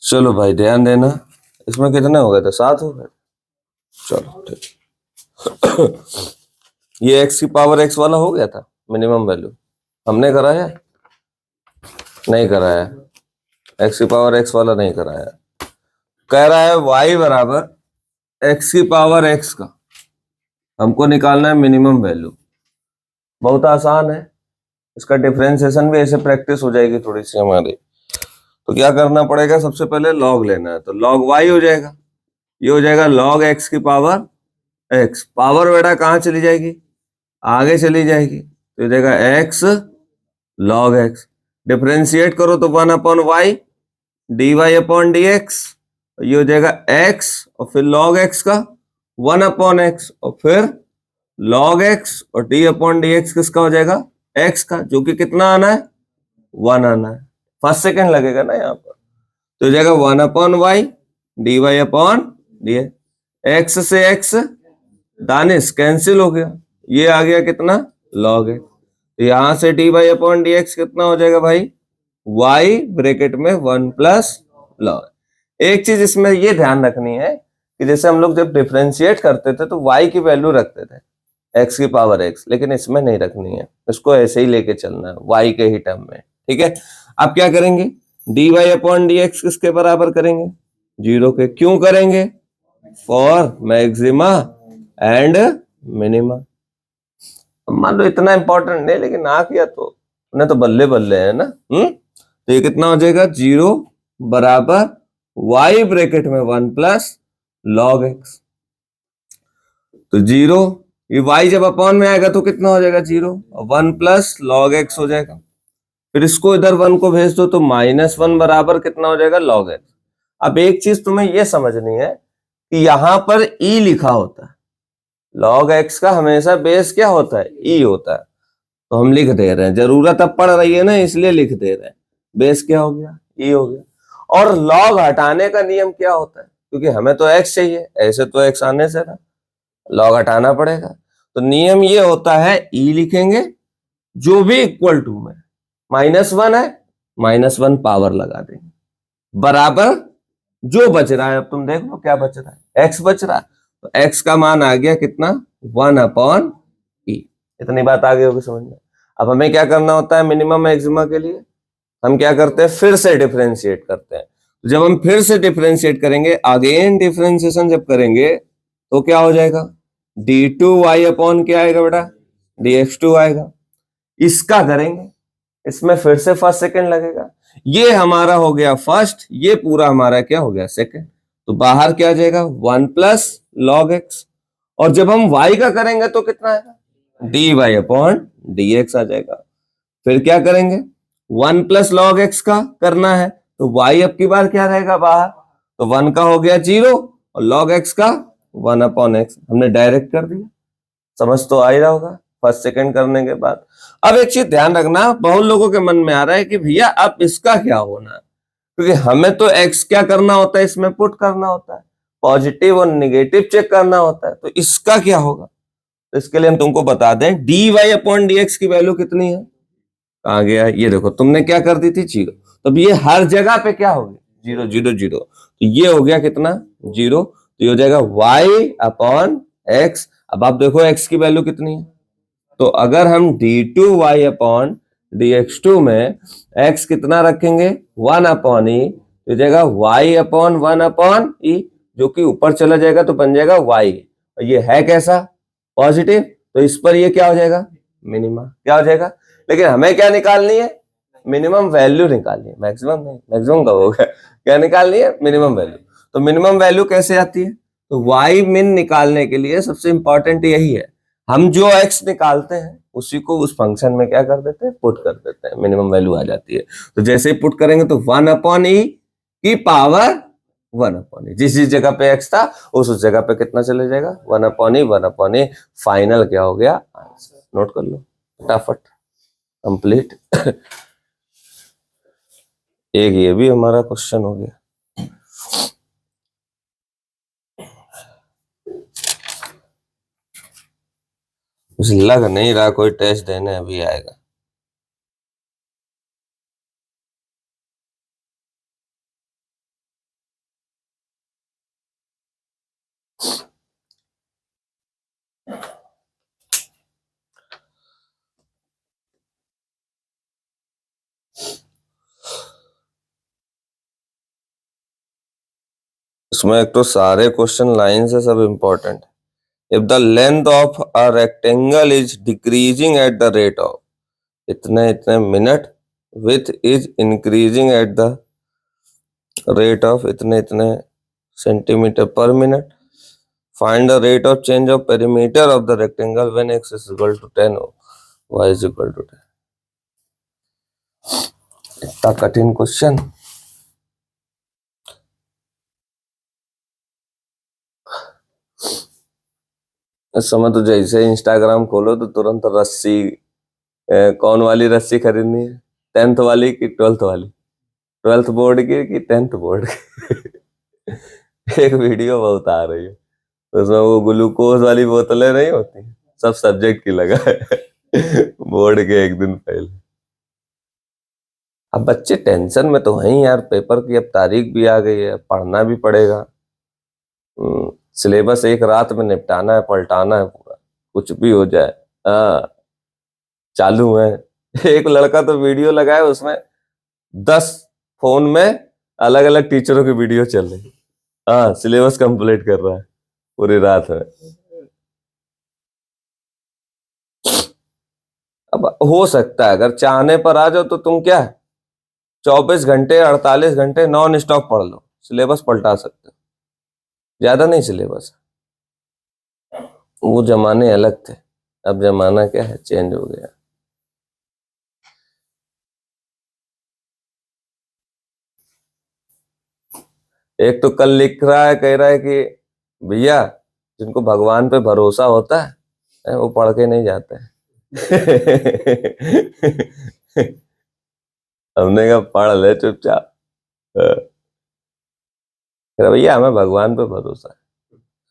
चलो भाई ध्यान देना, इसमें कितने हो गए थे? 7 हो गए। चलो ठीक। ये x की पावर x वाला हो गया था मिनिमम वैल्यू, हमने कराया नहीं कराया? x की पावर x वाला नहीं कराया। कह रहा है y बराबर x की पावर x का हमको निकालना है मिनिमम वैल्यू। बहुत आसान है, इसका डिफरेंशिएशन भी ऐसे प्रैक्टिस हो जाएगी थोड़ी सी हमारी। तो क्या करना पड़ेगा, सबसे पहले log लेना है, तो log y हो जाएगा, ये हो जाएगा log x की पावर x। पावर बेटा कहाँ चली जाएगी? आगे चली जाएगी, तो ये जाएगा x log x। डिफरेंशिएट करो तो 1/y dy अपॉन dx, ये हो जाएगा x और फिर log x का 1/x और फिर log x और d अपॉन dx किसका हो जाएगा? x का, जो कि कितना आना है? 1 आना है। फर्स्ट सेकेंड लगेगा ना यहाँ पर, तो हो जाएगा 1/y dy upon dx। x से x दानिश कैंसिल हो गया, ये आ गया कितना? log x। तो यहां से dy अपॉन dx कितना हो जाएगा भाई? y ब्रैकेट में 1 प्लस log। एक चीज इसमें ये ध्यान रखनी है कि जैसे हम लोग जब डिफरेंशिएट करते थे तो y की वैल्यू रखते थे x की पावर x, लेकिन इसमें नहीं रखनी है, इसको ऐसे ही लेके चलना है y के ही टर्म में। ठीक है, अब क्या करेंगे? dy अपॉन dx किसके बराबर करेंगे? 0 के। क्यों करेंगे? For maxima and minima. मान लो इतना इंपॉर्टेंट नहीं, लेकिन ना किया तो उन्हें तो बल्ले बल्ले है ना। तो ये कितना हो जाएगा? 0 बराबर y ब्रैकेट में 1 प्लस log x। तो 0, ये y जब अपॉन में आएगा तो कितना हो जाएगा? 0 और 1 प्लस log x हो जाएगा। फिर इसको इधर 1 को भेज दो तो -1 बराबर कितना हो जाएगा? log x। अब एक चीज तुम्हें यह समझनी है कि यहां पर e लिखा होता है, log x का हमेशा बेस क्या होता है? e होता है। तो हम लिख दे रहे हैं, जरूरत अब पड़ रही है ना इसलिए लिख दे रहे हैं। बेस क्या हो गया? e हो गया। और log हटाने का नियम क्या होता है? क्योंकि हमें तो x चाहिए, ऐसे तो x आने से था, log हटाना पड़ेगा। तो नियम ये होता है e लिखेंगे, जो भी इक्वल टू में -1 है -1 पावर लगा देंगे, बराबर जो बच रहा है, अब तुम देख लो क्या बच रहा है? x बच रहा है, तो x का मान आ गया कितना? 1/e। इतनी बात आगे होगी समझ में। अब हमें क्या करना होता है मिनिमम मैक्सिमा के लिए? हम क्या करते हैं? फिर से डिफरेंशिएट करते हैं। तो जब हम फिर से डिफरेंशिएट करेंगे, अगेन डिफरेंशिएशन जब करेंगे तो क्या हो जाएगा? d2y अपॉन क्या आएगा बेटा? dx2 आएगा। इसका करेंगे, इसमें फिर से फर्स्ट सेकंड लगेगा। ये हमारा हो गया फर्स्ट, ये पूरा हमारा क्या हो गया? सेकंड। तो बाहर क्या आ जाएगा? 1 प्लस log x। और जब हम y का करेंगे तो कितना आएगा? dy अपॉन dx आ जाएगा। फिर क्या करेंगे? 1 प्लस log x का करना है, तो y अब की बार क्या रहेगा बाहर? तो 1 का हो गया 0 और log x का 1/x। हमने डायरेक्ट कर दिया। समझ तो आ ही रहा होगा फर्स्ट सेकंड करने के बाद। अब एक चीज ध्यान रखना, बहुत लोगों के मन में आ रहा है कि भैया अब इसका क्या होना है, क्योंकि हमें तो x क्या करना होता है? इसमें पुट करना होता है, पॉजिटिव और निगेटिव चेक करना होता है। तो इसका क्या होगा? तो इसके लिए हम तुमको बता दें, dy अपॉन dx की वैल्यू कितनी है? कहाँ गया? ये देखो, तुमने क्या कर दी थी? 0। तो ये हर जगह पे क्या होगी? 0 0 0। तो ये हो गया कितना? 0। तो ये हो जाएगा y अपॉन x। अब आप देखो x की वैल्यू कितनी है, तो अगर हम d2y अपॉन dx2 में x कितना रखेंगे? 1/e, तो जाएगा y अपॉन 1/e, जो कि ऊपर चला जाएगा तो बन जाएगा y। और ये है कैसा? पॉजिटिव, तो इस पर ये क्या हो जाएगा? मिनिमा। क्या हो जाएगा? लेकिन हमें क्या निकालनी है? मिनिमम वैल्यू निकालनी है, मैक्सिमम नहीं। मैक्सिमम का होगा, क्या निकालनी है? Minimum value. तो मिनिमम वैल्यू कैसे आती है? तो y min निकालने के लिए सबसे इंपॉर्टेंट यही है, हम जो x निकालते हैं उसी को उस फंक्शन में क्या कर देते हैं? पुट कर देते हैं, मिनिमम वैल्यू आ जाती है। तो जैसे ही पुट करेंगे तो 1/e की पावर 1/e, जिस जिस जगह पे x था उस जगह पे कितना चले जाएगा? 1/e 1/e। फाइनल क्या हो गया? आंसर। नोट कर लो फटाफट, कंप्लीट। एक ये भी हमारा क्वेश्चन हो गया। मुझे लग नहीं रहा कोई टेस्ट देने अभी आएगा। इसमें एक तो सारे क्वेश्चन लाइन से सब important. If the length of a rectangle is decreasing at the rate of इतने इतने minute, with is increasing at the rate of इतने इतने सेंटीमीटर पर minute, find the rate of change of perimeter of the rectangle when x is equal to 10 y is equal to 10। इतना कठिन question. इस समय तो जैसे इंस्टाग्राम खोलो तो तुरंत रस्सी, कौन वाली रस्सी खरीदनी है, 10th वाली कि 12th वाली, 12th बोर्ड की कि 10th बोर्ड की। एक वीडियो बहुत आ रही है, उसमें वो ग्लूकोज वाली बोतलें नहीं होती, सब सब्जेक्ट की लगा है। बोर्ड के एक दिन पहले। अब बच्चे टेंशन में तो हैं यार, पेपर की अब तारीख भी आ गई है, पढ़ना भी पड़ेगा। सिलेबस एक रात में निपटाना है, पलटाना है पूरा, कुछ भी हो जाए। हाँ, चालू है। एक लड़का तो वीडियो लगाया, उसमें 10 फोन में अलग अलग टीचरों की वीडियो चल रही। हाँ, सिलेबस कंप्लीट कर रहा है पूरी रात में। अब हो सकता है अगर चाहने पर आ जाओ तो तुम क्या 24 घंटे 48 घंटे नॉन स्टॉप पढ़ लो, सिलेबस पलटा सकते हो। ज्यादा नहीं सिलेबस। वो जमाने अलग थे, अब जमाना क्या है, चेंज हो गया। एक तो कल लिख रहा है, कह रहा है कि भैया जिनको भगवान पे भरोसा होता है वो पढ़ के नहीं जाते हैं। हमने कहा पढ़ ले चुपचाप। कह रहा भैया हमें भगवान पे भरोसा है,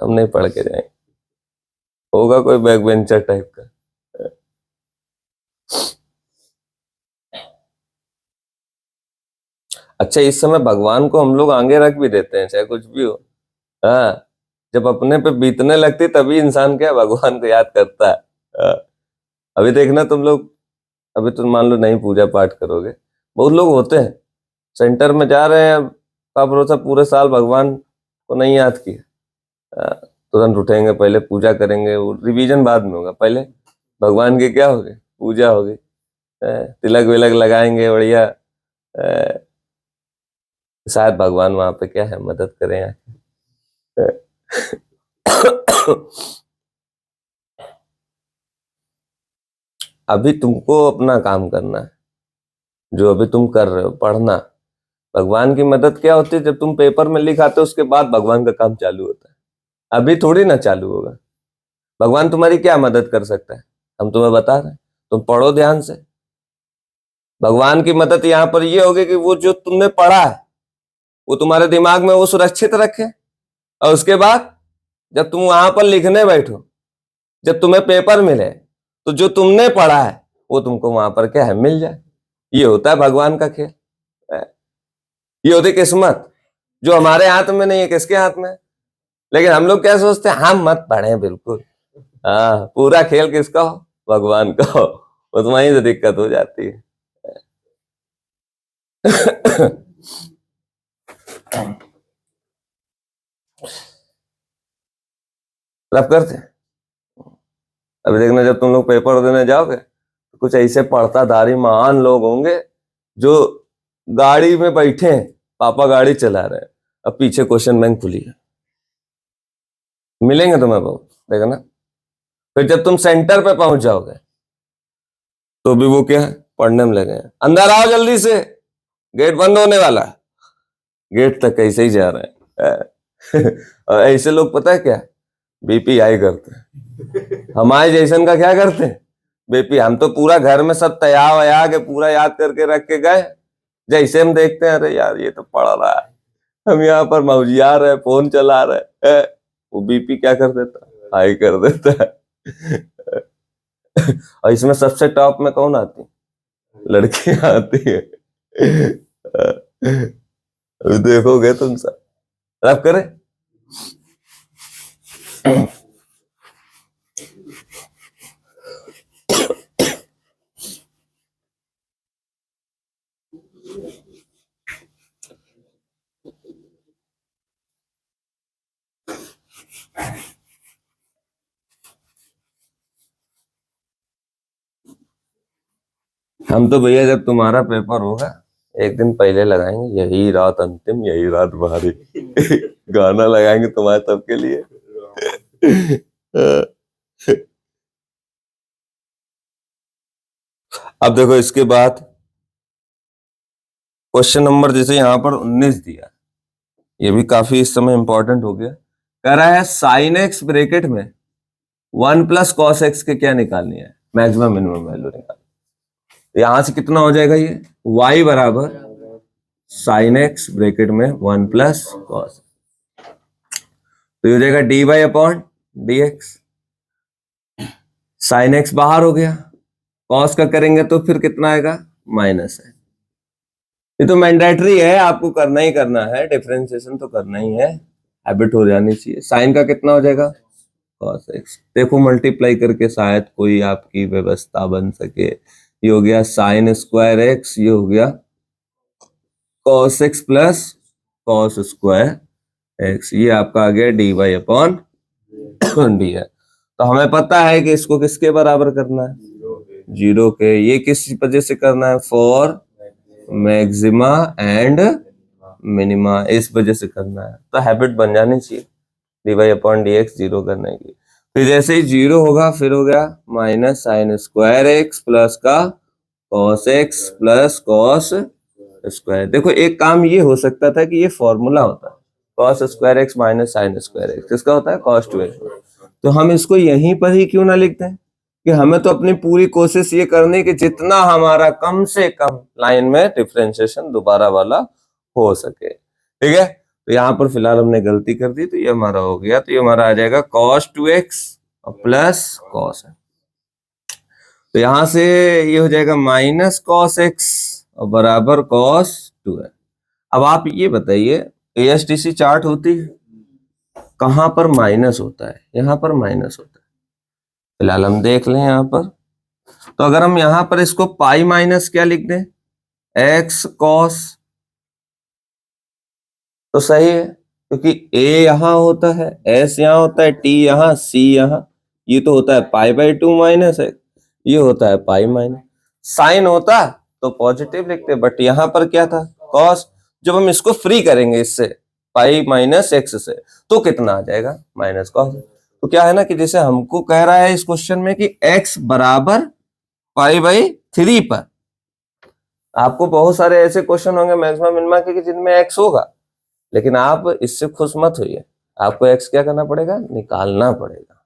हम नहीं पढ़ के जाएंगे। होगा कोई बैक बेंचर टाइप का। अच्छा, इस समय भगवान को हम लोग आगे रख भी देते हैं, चाहे कुछ भी हो। हाँ, जब अपने पे बीतने लगती तभी इंसान क्या भगवान को याद करता है। हाँ, अभी देखना तुम लोग, अभी तुम मान लो नहीं पूजा पाठ करोगे, बहुत लोग होते हैं सेंटर में जा रहे हैं, का भरोसा पूरे साल भगवान को नहीं याद किया। हाँ, तुरंत उठेंगे, पहले पूजा करेंगे, वो रिवीजन बाद में होगा, पहले भगवान की क्या होगी, पूजा होगी। तिलक विलक लगाएंगे बढ़िया। शायद भगवान वहां पे क्या है, मदद करें अभी तुमको अपना काम करना है, जो अभी तुम कर रहे हो, पढ़ना। भगवान की मदद क्या होती है, जब तुम पेपर में लिख आते हो उसके बाद भगवान का काम चालू होता है। अभी थोड़ी ना चालू होगा। भगवान तुम्हारी क्या मदद कर सकता है, हम तुम्हें बता रहे हैं, तुम पढ़ो ध्यान से। भगवान की मदद यहाँ पर ये होगी कि वो जो तुमने पढ़ा है वो तुम्हारे दिमाग में वो सुरक्षित रखे, और उसके बाद जब तुम वहां पर लिखने बैठो, जब तुम्हें पेपर मिले, तो जो तुमने पढ़ा है वो तुमको वहां पर क्या है, मिल जाए। ये होता है भगवान का खेल। ये होती किस्मत, जो हमारे हाथ में नहीं है, किसके हाथ में है? लेकिन हम लोग क्या सोचते हैं, हम मत पढ़े बिल्कुल। हाँ, पूरा खेल किसका हो, भगवान का हो। बस वहीं से दिक्कत हो जाती है। रब करते हैं। अभी देखना, जब तुम लोग पेपर देने जाओगे तो कुछ ऐसे पढ़ताधारी महान लोग होंगे जो गाड़ी में बैठे हैं, पापा गाड़ी चला रहे हैं, अब पीछे क्वेश्चन बैंक खुली है, मिलेंगे तुम्हें बहुत, देखना। फिर जब तुम सेंटर पे पहुंच जाओगे तो भी वो क्या है, पढ़ने में लगे हैं, अंदर आओ जल्दी से, गेट बंद होने वाला है। गेट तक कैसे ही जा रहे हैं। और ऐसे लोग पता है क्या, बीपी हाई करते हैं। हमारे जैसन का क्या करते हैं, बीपी। हम तो पूरा घर में सब तैयार वया के पूरा याद करके रख के गए, जैसे हम देखते हैं अरे यार ये तो पढ़ रहा है, हम यहाँ पर मौजिया रहे, फोन चला रहे हैं, वो बीपी क्या कर देता है, हाई कर देता है। और इसमें सबसे टॉप में कौन आती है, लड़कियां आती है। अभी देखोगे तुम सब, अब करें। हम तो भैया जब तुम्हारा पेपर होगा एक दिन पहले लगाएंगे, यही रात अंतिम यही रात भारी गाना लगाएंगे तुम्हारे सबके लिए। अब देखो इसके बाद क्वेश्चन नंबर जैसे यहाँ पर 19 दिया, ये भी काफी इस समय इंपॉर्टेंट हो गया। कह रहा है साइन एक्स ब्रैकेट में 1 प्लस कॉस एक्स के क्या निकालनी है, मैक्सिमम मिनिमम वैल्यू निकालनी। यहां से कितना हो जाएगा, ये y बराबर साइन एक्स ब्रैकेट में 1 प्लस कॉस, तो ये हो जाएगा dy upon dx। Sine x बाहर हो गया, कॉस का करेंगे तो फिर कितना आएगा, माइनस है। ये तो मैंडेटरी है, आपको करना ही करना है, डिफरेंशिएशन तो करना ही है, हैबिट हो जानी चाहिए। साइन का कितना हो जाएगा, कॉस एक्स। देखो मल्टीप्लाई करके शायद कोई आपकी व्यवस्था बन सके। ये हो गया साइन स्क्वायर एक्स, ये हो गया cos X plus cos square x, ये आपका आ गया डी वाई अपॉन डी है। तो हमें पता है कि इसको किसके बराबर करना है, जीरो के। ये किस वजह से करना है, फॉर मैक्सिमा एंड मिनिमा, इस वजह से करना है। तो हैबिट बन जानी चाहिए d y upon d x zero करने की। फिर जैसे ही जीरो होगा फिर हो गया minus sine square X plus का cos X plus cos square. देखो एक काम ये हो सकता था कि ये फॉर्मूला होता है cos square x minus sine square x, किसका होता है, कॉस टू एक्स। तो हम इसको यहीं पर ही क्यों ना लिखते हैं कि हमें तो अपनी पूरी कोशिश ये करनी कि जितना हमारा कम से कम लाइन में डिफरेंशिएशन दोबारा वाला हो सके। ठीक है, तो यहाँ पर फिलहाल हमने गलती कर दी, तो ये हमारा हो गया, तो ये हमारा आ जाएगा cos 2x प्लस cos है। तो यहां से ये हो जाएगा माइनस cos x और बराबर cos 2 है। अब आप ये बताइए ASTC चार्ट होती है, कहां पर माइनस होता है, यहां पर माइनस होता है। फिलहाल हम देख लें यहाँ पर, तो अगर हम यहां पर इसको पाई माइनस क्या लिख दें, x cos, तो सही है क्योंकि a यहां होता है, s यहां होता है, t यहां, c यहां, ये तो होता है पाई बाई 2 माइनस है, ये होता है पाई माइनस। साइन होता तो पॉजिटिव लिखते, बट यहां पर क्या था, cos। जब हम इसको फ्री करेंगे इससे पाई माइनस एक्स से, तो कितना आ जाएगा, माइनस cos। तो क्या है ना कि जैसे हमको कह रहा है इस क्वेश्चन में कि x बराबर पाई बाई 3 पर, आपको बहुत सारे ऐसे क्वेश्चन होंगे मैक्सिमम मिनिमम के जिनमें x होगा, लेकिन आप इससे खुश मत होइए, आपको x क्या करना पड़ेगा, निकालना पड़ेगा,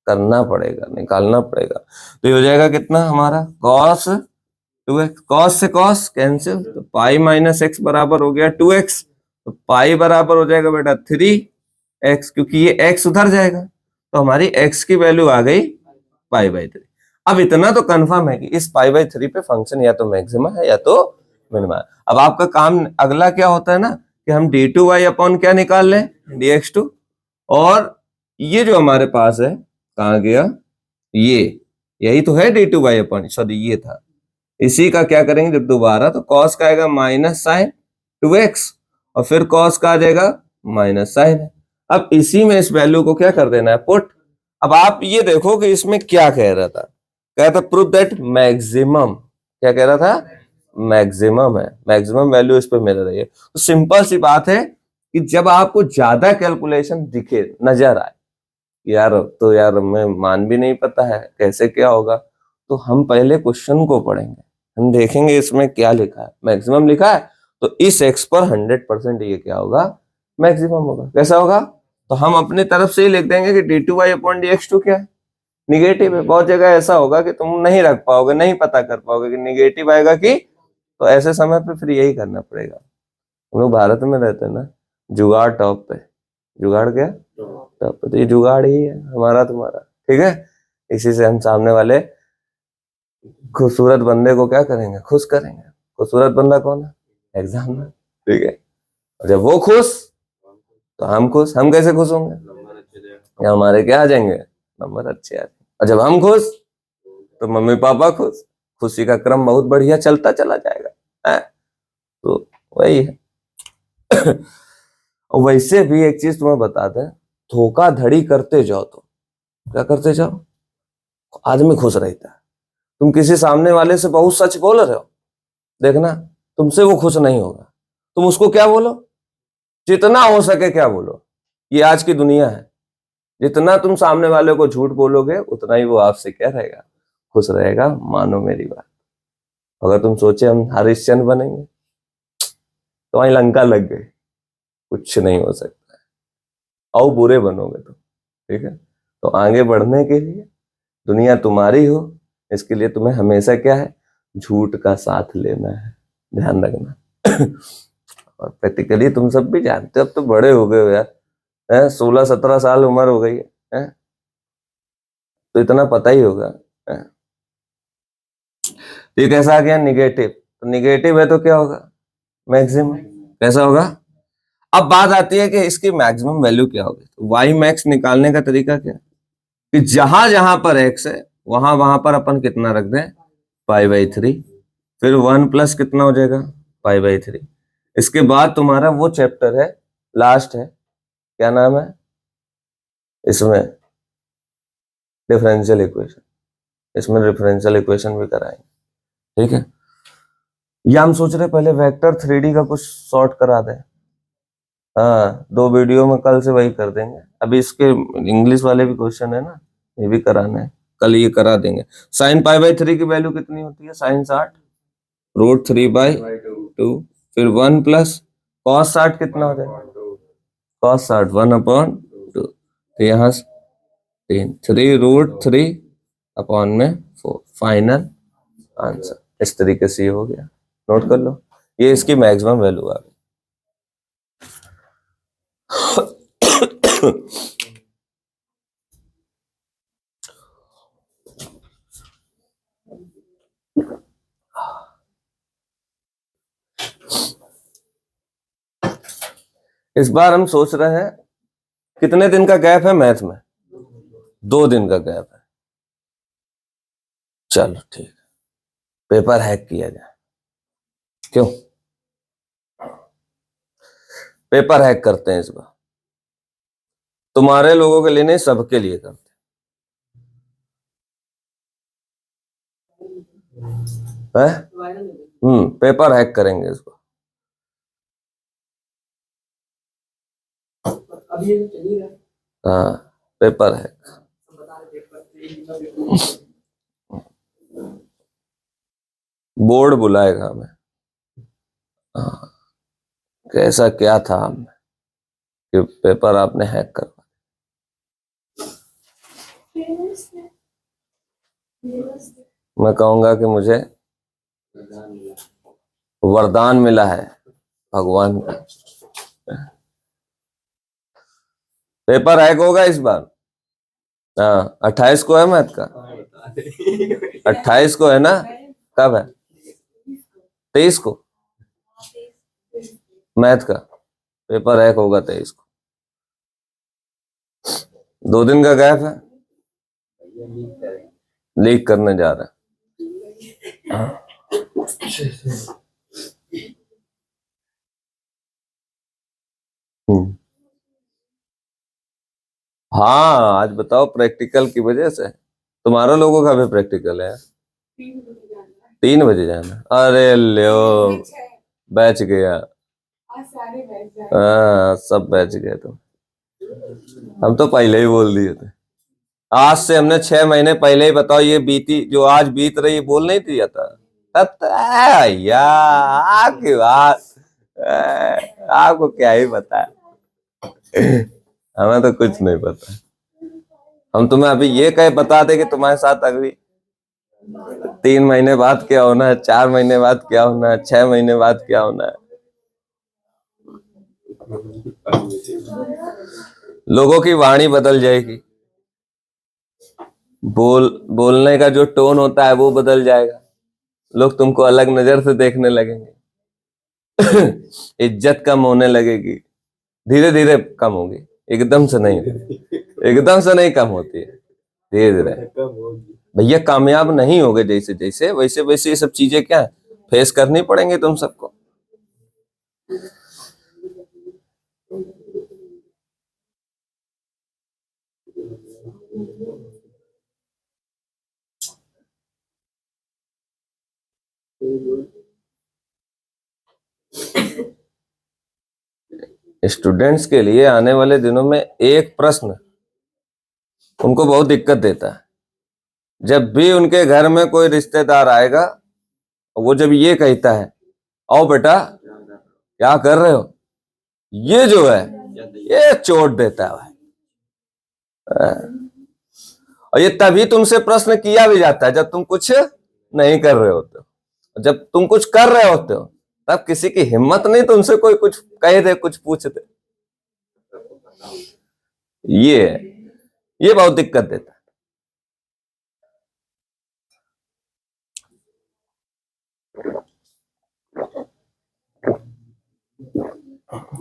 करना पड़ेगा, निकालना पड़ेगा। तो ये हो जाएगा कितना हमारा cos 2x, cos से cos कैंसिल, तो पाई माइनस एक्स बराबर हो गया 2x, तो पाई बराबर हो जाएगा बेटा 3x, क्योंकि ये x उधर जाएगा, तो हमारी x की वैल्यू आ गई पाई बाई 3। अब इतना तो कंफर्म है कि इस पाई बाई 3 पे फंक्शन या तो मैक्सिमा है या तो मिनिमा है। अब आपका काम अगला क्या होता है ना कि हम d2y अपॉन क्या निकाल लें, dx2, और ये जो हमारे पास है कहाँ गया, ये यही तो है d2y अपॉन, सॉरी ये था, इसी का क्या करेंगे जब दोबारा, तो cos का आएगा माइनस साइन 2x और फिर cos का आ जाएगा माइनस साइन है। अब इसी में इस वैल्यू को क्या कर देना है, पुट। अब आप ये देखो कि इसमें क्या कह रहा था, कह रहा था प्रूव दैट मैक्सिमम, क्या कह रहा था, मैक्सिमम है, मैक्सिमम वैल्यू इस पे मिल रही है। तो सिंपल सी बात है कि जब आपको ज्यादा कैलकुलेशन दिखे, नजर आए, यार तो यार मैं मान भी नहीं पता है कैसे क्या होगा, तो हम पहले क्वेश्चन को पढ़ेंगे, हम देखेंगे इसमें क्या लिखा है, मैक्सिमम लिखा है तो इस x पर 100% ये क्या होगा, मैक्सिमम होगा। कैसा होगा, तो हम अपनी तरफ से ही लिख देंगे कि d2y अपॉन dx2 क्या है, निगेटिव है। बहुत जगह ऐसा होगा कि तुम नहीं रख पाओगे, नहीं पता कर पाओगे कि निगेटिव आएगा कि, तो ऐसे समय पे फिर यही करना पड़ेगा। हम लोग भारत में रहते हैं ना, जुगाड़ टॉप पे, जुगाड़ क्या टॉप पे, तो ये जुगाड़ ही है हमारा तुम्हारा, ठीक है। इसी से हम सामने वाले खूबसूरत बंदे को क्या करेंगे, खुश करेंगे। खूबसूरत बंदा कौन है, एग्जाम में, ठीक है। और जब वो खुश तो हम खुश, हम कैसे खुश होंगे, हमारे क्या आ जाएंगे, नंबर अच्छे आ जाएंगे। और जब हम खुश तो मम्मी पापा खुश, खुशी का क्रम बहुत बढ़िया चलता चला जाएगा है? तो वही है। और वैसे भी एक चीज तुम्हें बता दें, धोखाधड़ी करते जाओ तो क्या करते जाओ, आदमी खुश रहता है, तुम किसी सामने वाले से बहुत सच बोल रहे हो, देखना तुमसे वो खुश नहीं होगा। तुम उसको क्या बोलो, जितना हो सके क्या बोलो, ये आज की दुनिया है। जितना तुम सामने वाले को झूठ बोलोगे उतना ही वो आपसे क्या रहेगा, खुश रहेगा। मानो मेरी बात। अगर तुम सोचे हम हरिश्चंद्र बनेंगे तो वहीं लंका लग गई, कुछ नहीं हो सकता है। आओ बुरे बनोगे तुम, ठीक है। तो आगे बढ़ने के लिए दुनिया तुम्हारी हो, इसके लिए तुम्हें हमेशा क्या है, झूठ का साथ लेना है, ध्यान रखना। और प्रैक्टिकली तुम सब भी जानते हो, अब तो बड़े हो गए हो यार, है 16-17 साल उम्र हो गई है? तो इतना पता ही होगा है? तो ये कैसा आ गया, निगेटिव। तो निगेटिव है तो क्या होगा, मैक्सिमम। कैसा होगा। अब बात आती है कि इसकी मैक्सिमम वैल्यू क्या होगी। तो वाई मैक्स निकालने का तरीका क्या है कि जहां जहां पर एक्स है वहां वहां पर अपन कितना रख दें, π/3। फिर 1 प्लस कितना हो जाएगा, π/3। इसके बाद तुम्हारा वो चैप्टर है, लास्ट है, क्या नाम है इसमें, डिफरेंशियल इक्वेशन। इसमें डिफरेंशियल इक्वेशन भी कराएंगे, ठीक है। या हम सोच रहे पहले वेक्टर 3D का कुछ सॉर्ट करा दें। हाँ, 2 वीडियो में कल से वही कर देंगे। अभी इसके इंग्लिश वाले भी क्वेश्चन है ना, ये भी कराना है, कल ये करा देंगे। साइन π/3 की वैल्यू कितनी होती है, साइन 60 √3/2। फिर 1 प्लस कॉस 60 कितना हो जाएगा, कॉस 60 1/2। तो यहाँ 3√3/4 फाइनल आंसर। इस तरीके से ये हो गया, नोट कर लो, ये इसकी मैक्सिमम वैल्यू आ गई। इस बार हम सोच रहे हैं, कितने दिन का गैप है मैथ में, 2 दिन का गैप है। चलो ठीक, पेपर हैक किया जाए, क्यों, पेपर हैक करते हैं इस बार। तुम्हारे लोगों के लिए नहीं, सबके लिए करते हैं। पेपर हैक करेंगे इस बार। हाँ, पेपर हैक। बोर्ड बुलाएगा हमें। हाँ, कैसा क्या था हमें कि पेपर आपने हैक करवा। मैं कहूंगा कि मुझे वरदान मिला है भगवान का। पेपर हैक होगा इस बार। हाँ, 28 को है मैथ का, 28 को है ना, कब है, 23 को मैथ का पेपर हैक होगा, 23 को। 2 दिन का गैप है, लीक करने जा रहा है। हाँ, आज बताओ, प्रैक्टिकल की वजह से तुम्हारा लोगों का भी प्रैक्टिकल है। 3 बजे जाना, अरे लो, बैच गया। हाँ, सब बैच गए तुम। हम तो पहले ही बोल दिए थे, आज से हमने 6 महीने पहले ही, बताओ ये बीती जो आज बीत रही, बोल नहीं दिया था। भैया आपकी बात, आपको क्या ही पता है, हमें तो कुछ नहीं पता। हम तुम्हें अभी ये कहे बता दे कि तुम्हारे साथ अगली 3 महीने बाद क्या होना है, 4 महीने बाद क्या होना है, 6 महीने बाद क्या होना है। लोगों की वाणी बदल जाएगी, बोलने का जो टोन होता है वो बदल जाएगा, लोग तुमको अलग नजर से देखने लगेंगे। इज्जत कम होने लगेगी, धीरे धीरे कम होगी, एकदम से नहीं, एकदम से नहीं कम होती है, धीरे धीरे। भैया कामयाब नहीं होगे जैसे जैसे, वैसे वैसे ये सब चीजें क्या फेस करनी पड़ेंगी तुम सबको। स्टूडेंट्स के लिए आने वाले दिनों में एक प्रश्न उनको बहुत दिक्कत देता है। जब भी उनके घर में कोई रिश्तेदार आएगा, वो जब ये कहता है आओ बेटा क्या कर रहे हो, ये जो है ये चोट देता है भाई। और ये तभी तुमसे प्रश्न किया भी जाता है जब तुम कुछ नहीं कर रहे होते हो। जब तुम कुछ कर रहे होते हो तब किसी की हिम्मत नहीं तुमसे कोई कुछ कह दे, कुछ पूछ दे। ये बहुत दिक्कत देता है।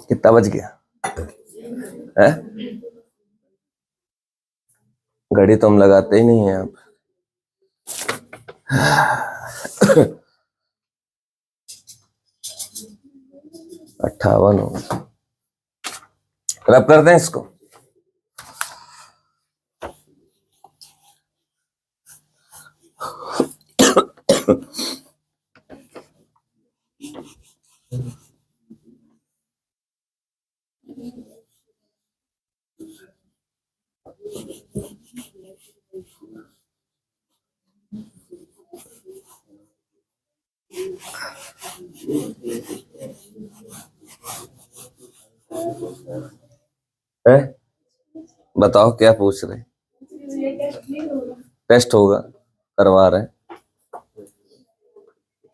कितना बज गया है? घड़ी तो हम लगाते ही नहीं है आप। 58 हो गया। रब करते हैं इसको। है? बताओ क्या पूछ रहे? टेस्ट होगा, करवा रहे हैं।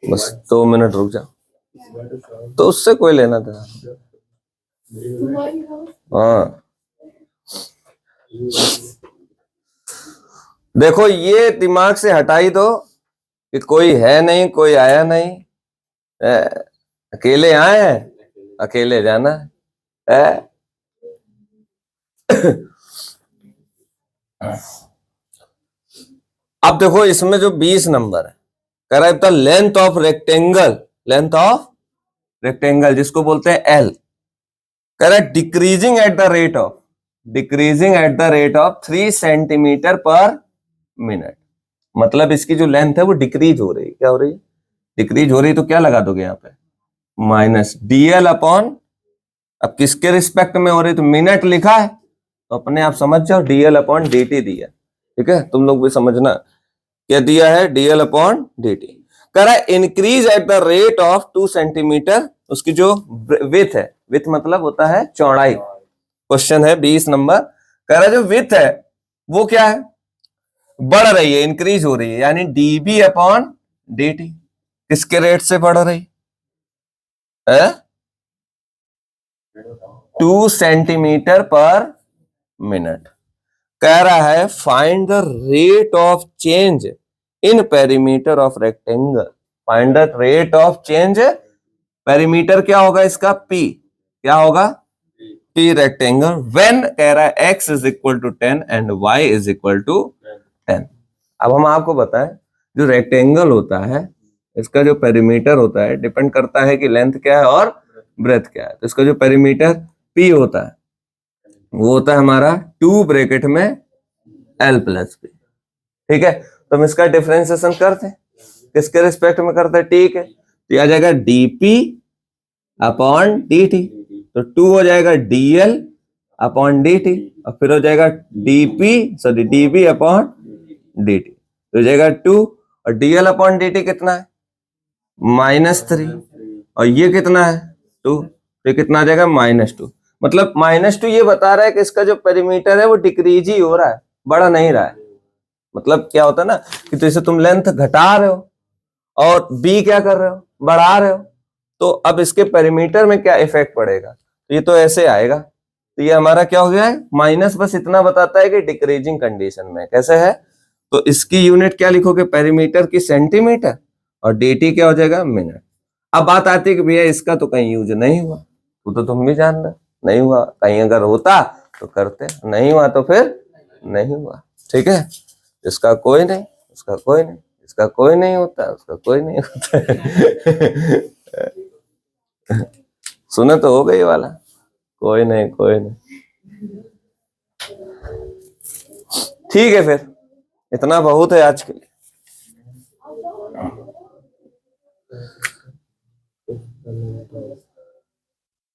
बस 2 मिनट रुक जाओ। तो उससे कोई लेना देना। हाँ देखो, ये दिमाग से हटाई दो कि कोई है नहीं, कोई आया नहीं, अकेले आए हैं अकेले जाना है। अब देखो इसमें जो 20 नंबर है, कह रहा है the length of rectangle, length of rectangle जिसको बोलते हैं एल, कह रहा है decreasing at the rate of 3 centimetre पर मिनट। मतलब इसकी जो लेंथ है वो डिक्रीज हो रही है। क्या हो रही है? डिक्रीज हो रही है। तो क्या लगा दोगे यहाँ पे? माइनस डीएल अपॉन, अब किसके रिस्पेक्ट में हो रही है? तो मिनट लिखा है तो अपने आप समझ जाओ, डीएल अपॉन dt दिया। ठीक है, तुम लोग भी समझना क्या दिया है, डीएल अपॉन dt। कह रहा है increase at the rate of 2 centimetre. उसकी जो विथ है, विथ मतलब होता है चौड़ाई। क्वेश्चन है 20 नंबर, कह रहा है जो विथ है वो क्या है? बढ़ रही है, इंक्रीज हो रही है, यानी डीबी अपॉन dt। किसके रेट से बढ़ रही है? 2 सेंटीमीटर पर मिनट। कह रहा है find the rate of change in perimeter of rectangle. Find the rate of change, perimeter क्या होगा इसका? पी। क्या होगा? पी रेक्टेंगल व्हेन, कह रहा है x is equal to 10 and y is equal to 10। अब हम आपको बताएं, जो रेक्टेंगल होता है इसका जो पेरीमीटर होता है डिपेंड करता है कि लेंथ क्या है और ब्रेथ क्या है। तो इसका जो पेरीमीटर p होता है वो होता है हमारा 2 ब्रैकेट में l प्लस p। ठीक है, तो हम इसका डिफरेंशिएशन करते हैं, किसके रिस्पेक्ट में करते हैं? ठीक है, तो आ जाएगा dp अपॉन dt। तो 2 हो जाएगा dl अपॉन dt और फिर हो जाएगा db अपॉन dt। तो हो जाएगा 2 और dl अपॉन dt कितना है? -3 और ये कितना है? 2। तो ये कितना आ जाएगा? -2। मतलब -2 ये बता रहा है कि इसका जो पेरीमीटर है वो डिक्रीज ही हो रहा है, बढ़ा नहीं रहा है। मतलब क्या होता है ना कि जैसे तुम लेंथ घटा रहे हो और बी क्या कर रहे हो? बढ़ा रहे हो, तो अब इसके पेरीमीटर में क्या इफेक्ट पड़ेगा? तो ये तो ऐसे आएगा। तो ये हमारा क्या हो गया है? माइनस बस इतना बताता है कि डिक्रीजिंग कंडीशन में। कैसे है? तो इसकी यूनिट क्या लिखोगे? पेरीमीटर की सेंटीमीटर और dt क्या हो जाएगा? मिनट। अब बात आती है कि भैया इसका तो कहीं यूज नहीं हुआ, वो तो तुम भी जान रहे, नहीं हुआ। कहीं अगर होता तो करते, नहीं हुआ तो फिर नहीं हुआ। ठीक है, इसका कोई नहीं, उसका कोई नहीं, इसका कोई नहीं होता, उसका कोई नहीं होता। सुने तो हो गई वाला, कोई नहीं कोई नहीं। ठीक है, फिर इतना बहुत है आज के लिए।